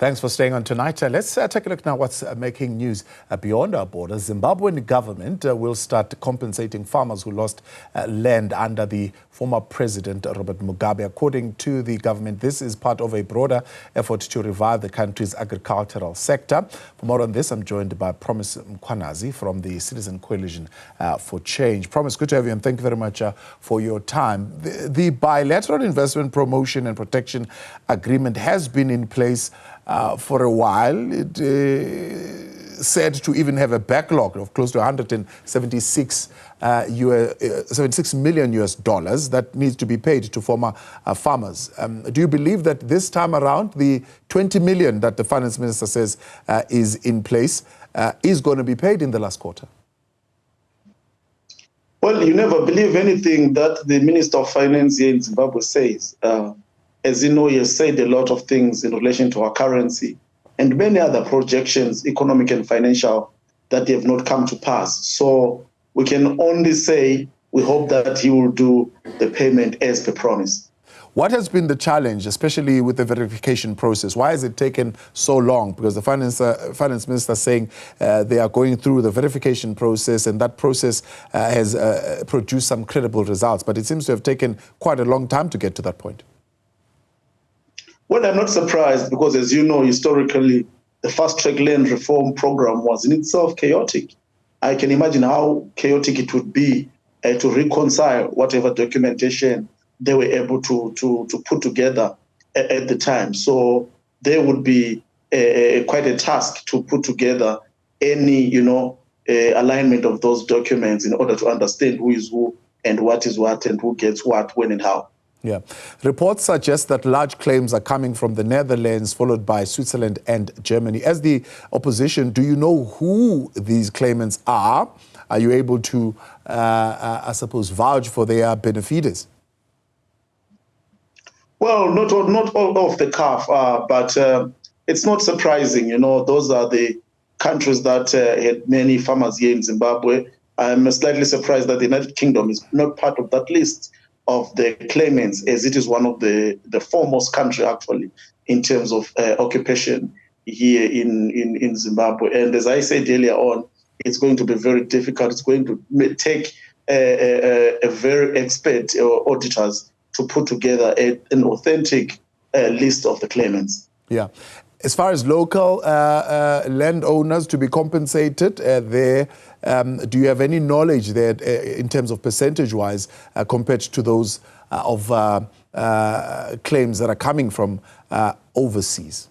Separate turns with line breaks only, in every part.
Thanks for staying on tonight. Let's take a look now what's making news beyond our borders. Zimbabwean government will start compensating farmers who lost land under the former President Robert Mugabe. According to the government, this is part of a broader effort to revive the country's agricultural sector. For more on this, I'm joined by Promise Mkhwanazi from the Citizen Coalition for Change. Promise, good to have you, and thank you very much for your time. The bilateral investment promotion and protection agreement has been in place for a while. It said to even have a backlog of close to 176 million US dollars that needs to be paid to former farmers. Do you believe that this time around the 20 million that the finance minister says is in place is going to be paid in the last quarter?
Well, you never believe anything that the Minister of Finance here in Zimbabwe says. As you know, he has said a lot of things in relation to our currency and many other projections, economic and financial, that have not come to pass. So we can only say we hope that he will do the payment as per promise.
What has been the challenge, especially with the verification process? Why has it taken so long? Because the finance minister is saying they are going through the verification process, and that process has produced some credible results. But it seems to have taken quite a long time to get to that point.
Well, I'm not surprised because, as you know, historically, the fast-track land reform program was in itself chaotic. I can imagine how chaotic it would be to reconcile whatever documentation they were able to put together at the time. So there would be quite a task to put together any, alignment of those documents in order to understand who is who and what is what and who gets what, when and how.
Yeah. Reports suggest that large claims are coming from the Netherlands, followed by Switzerland and Germany. As the opposition, do you know who these claimants are? Are you able to, I suppose, vouch for their beneficiaries?
Well, not all off the cuff, but it's not surprising. Those are the countries that had many farmers here in Zimbabwe. I'm slightly surprised that the United Kingdom is not part of that list of the claimants, as it is one of the foremost country actually in terms of occupation here in Zimbabwe. And as I said earlier on, it's going to be very difficult. It's going to take a very expert auditors to put together an authentic list of the claimants.
Yeah. As far as local landowners to be compensated, do you have any knowledge that in terms of percentage-wise compared to those of claims that are coming from overseas?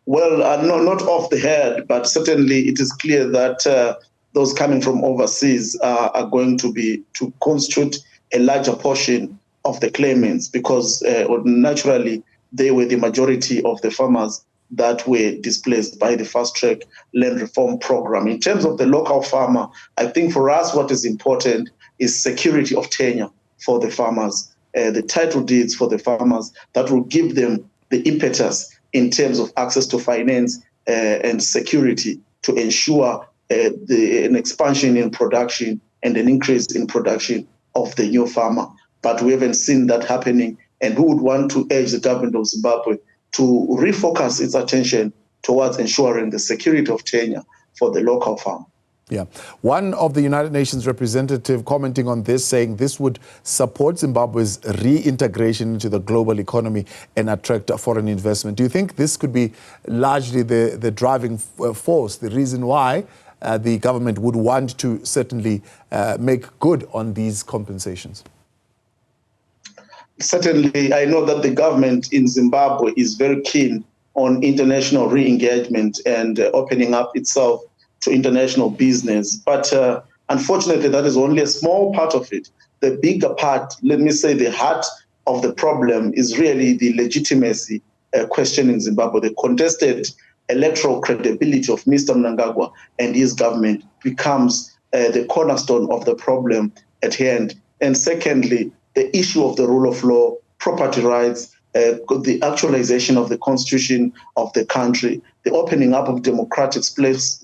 Well, not off the head, but certainly it is clear that those coming from overseas are going to constitute a larger portion of the claimants because naturally they were the majority of the farmers that were displaced by the fast-track land reform program. In terms of the local farmer, I think for us what is important is security of tenure for the farmers, the title deeds for the farmers that will give them the impetus in terms of access to finance and security to ensure an expansion in production and an increase in production of the new farmer. But we haven't seen that happening, and we would want to urge the government of Zimbabwe to refocus its attention towards ensuring the security of tenure for the local farmer.
Yeah. One of the United Nations representative commenting on this, saying this would support Zimbabwe's reintegration into the global economy and attract foreign investment. Do you think this could be largely the driving force, the reason why the government would want to certainly make good on these compensations?
Certainly, I know that the government in Zimbabwe is very keen on international re-engagement and opening up itself to international business. But unfortunately, that is only a small part of it. The bigger part, let me say the heart of the problem, is really the legitimacy question in Zimbabwe. The contested electoral credibility of Mr. Mnangagwa and his government becomes the cornerstone of the problem at hand. And secondly, the issue of the rule of law, property rights, the actualization of the constitution of the country, the opening up of democratic space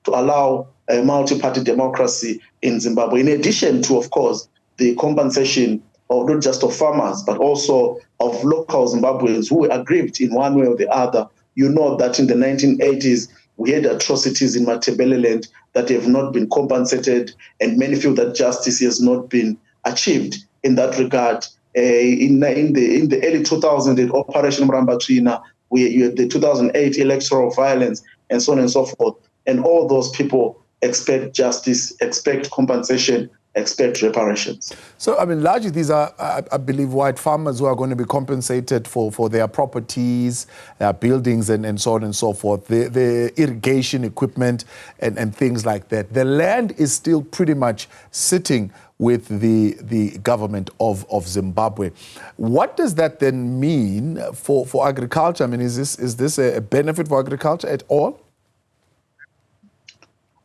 to allow a multi-party democracy in Zimbabwe, in addition to, of course, the compensation or not just of farmers, but also of local Zimbabweans who were aggrieved in one way or the other. You know that in the 1980s, we had atrocities in Matebeleland that have not been compensated, and many feel that justice has not been achieved in that regard. In the early 2000s, in Operation Mrambatsvina, you had the 2008 electoral violence, and so on and so forth. And all those people expect justice, expect compensation, expect reparations.
So, I mean, largely these are, I believe, white farmers who are going to be compensated for their properties, their buildings, and so on and so forth, the irrigation equipment and things like that. The land is still pretty much sitting with the government of Zimbabwe. What does that then mean for agriculture? I mean, is this a benefit for agriculture at all?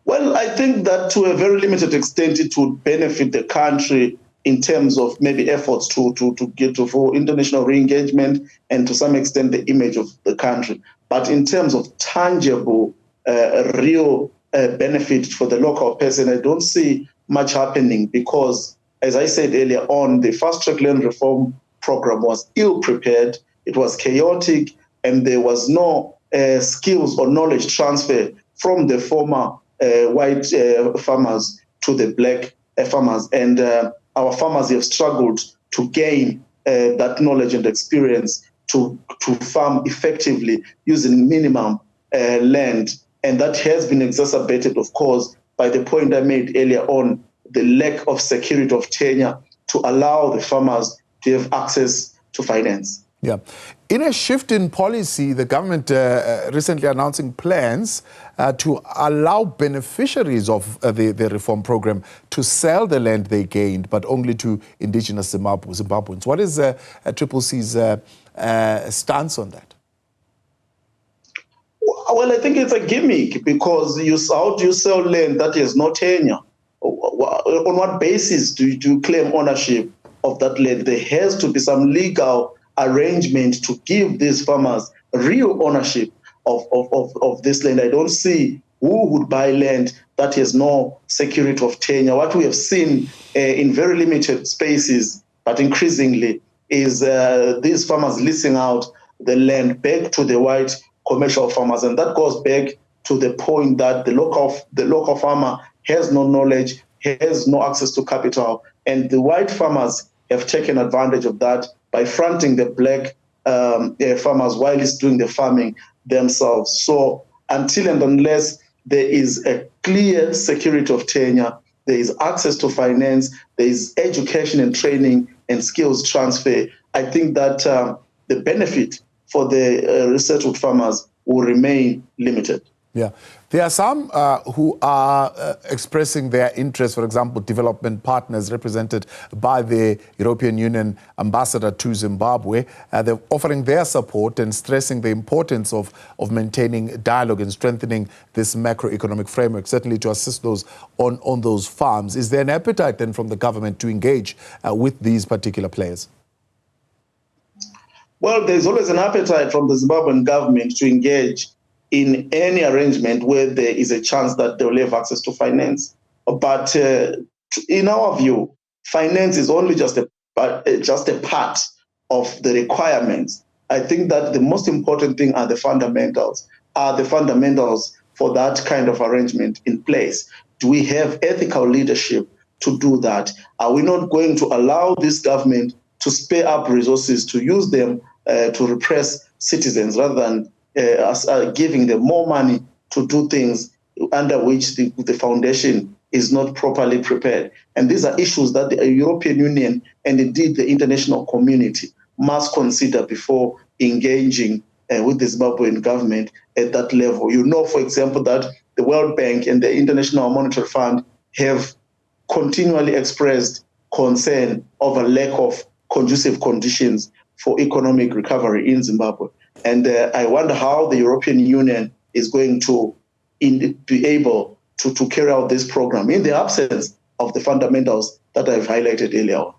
Well, I think that to a very limited extent, it would benefit the country in terms of maybe efforts to get for international re-engagement and to some extent the image of the country. But in terms of tangible, real benefit for the local person, I don't see much happening because, as I said earlier on, the fast-track land reform program was ill-prepared, it was chaotic, and there was no skills or knowledge transfer from the former white farmers to the black farmers. And our farmers have struggled to gain that knowledge and experience to farm effectively using minimum land. And that has been exacerbated, of course, by the point I made earlier on, the lack of security of tenure to allow the farmers to have access to finance.
Yeah. In a shift in policy, the government recently announcing plans to allow beneficiaries of the reform program to sell the land they gained, but only to indigenous Zimbabweans. What is CCC's stance on that?
Well, I think it's a gimmick because how do you sell land that has no tenure? On what basis do you claim ownership of that land? There has to be some legal arrangement to give these farmers real ownership of this land. I don't see who would buy land that has no security of tenure. What we have seen in very limited spaces, but increasingly, is these farmers leasing out the land back to the white commercial farmers. And that goes back to the point that the local farmer has no knowledge, has no access to capital. And the white farmers have taken advantage of that by fronting the black farmers while he's doing the farming themselves. So until and unless there is a clear security of tenure, there is access to finance, there is education and training and skills transfer, I think that the benefit for the resettled farmers will remain limited.
Yeah. There are some who are expressing their interest, for example, development partners represented by the European Union ambassador to Zimbabwe. They're offering their support and stressing the importance of maintaining dialogue and strengthening this macroeconomic framework, certainly to assist those on those farms. Is there an appetite then from the government to engage with these particular players?
Well, there's always an appetite from the Zimbabwean government to engage in any arrangement where there is a chance that they will have access to finance. But in our view, finance is only just a part of the requirements. I think that the most important thing are the fundamentals for that kind of arrangement in place. Do we have ethical leadership to do that? Are we not going to allow this government to spare up resources to use them to repress citizens rather than giving them more money to do things under which the foundation is not properly prepared? And these are issues that the European Union and indeed the international community must consider before engaging with the Zimbabwean government at that level. You know, for example, that the World Bank and the International Monetary Fund have continually expressed concern over lack of conducive conditions for economic recovery in Zimbabwe. And I wonder how the European Union is going to be able to carry out this program in the absence of the fundamentals that I've highlighted earlier on.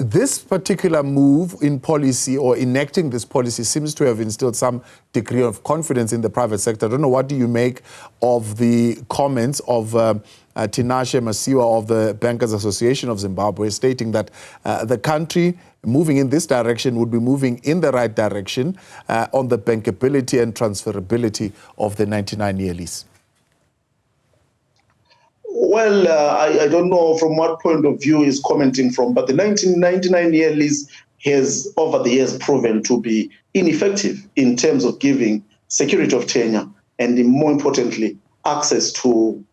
this particular move in policy or enacting this policy seems to have instilled some degree of confidence in the private sector. I don't know, what do you make of the comments of Tinashe Masiwa of the Bankers Association of Zimbabwe stating that the country moving in this direction would be moving in the right direction on the bankability and transferability of the 99-year lease?
Well, I don't know from what point of view he's commenting from, but the 1999-year lease has, over the years, proven to be ineffective in terms of giving security of tenure and, more importantly, access to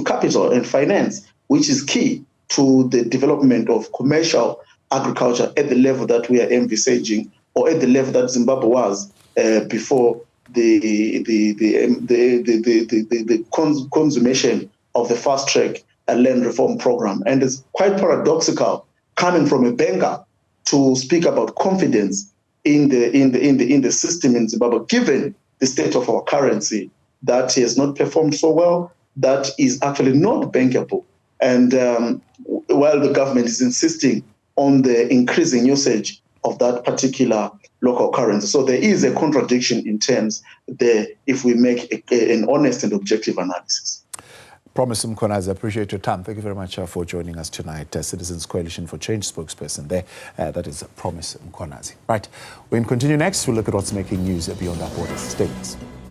capital and finance, which is key to the development of commercial agriculture at the level that we are envisaging, or at the level that Zimbabwe was before the consummation of the fast-track land reform program. And it's quite paradoxical coming from a banker to speak about confidence in the system in Zimbabwe, given the state of our currency that has not performed so well, that is actually not bankable. And while the government is insisting on the increasing usage of that particular local currency. So there is a contradiction in terms there if we make an honest and objective analysis.
Promise Mkhwanazi, I appreciate your time. Thank you very much for joining us tonight. Citizens Coalition for Change spokesperson there. That is Promise Mkhwanazi. Right, we'll continue next. We'll look at what's making news beyond our borders. Stay with us.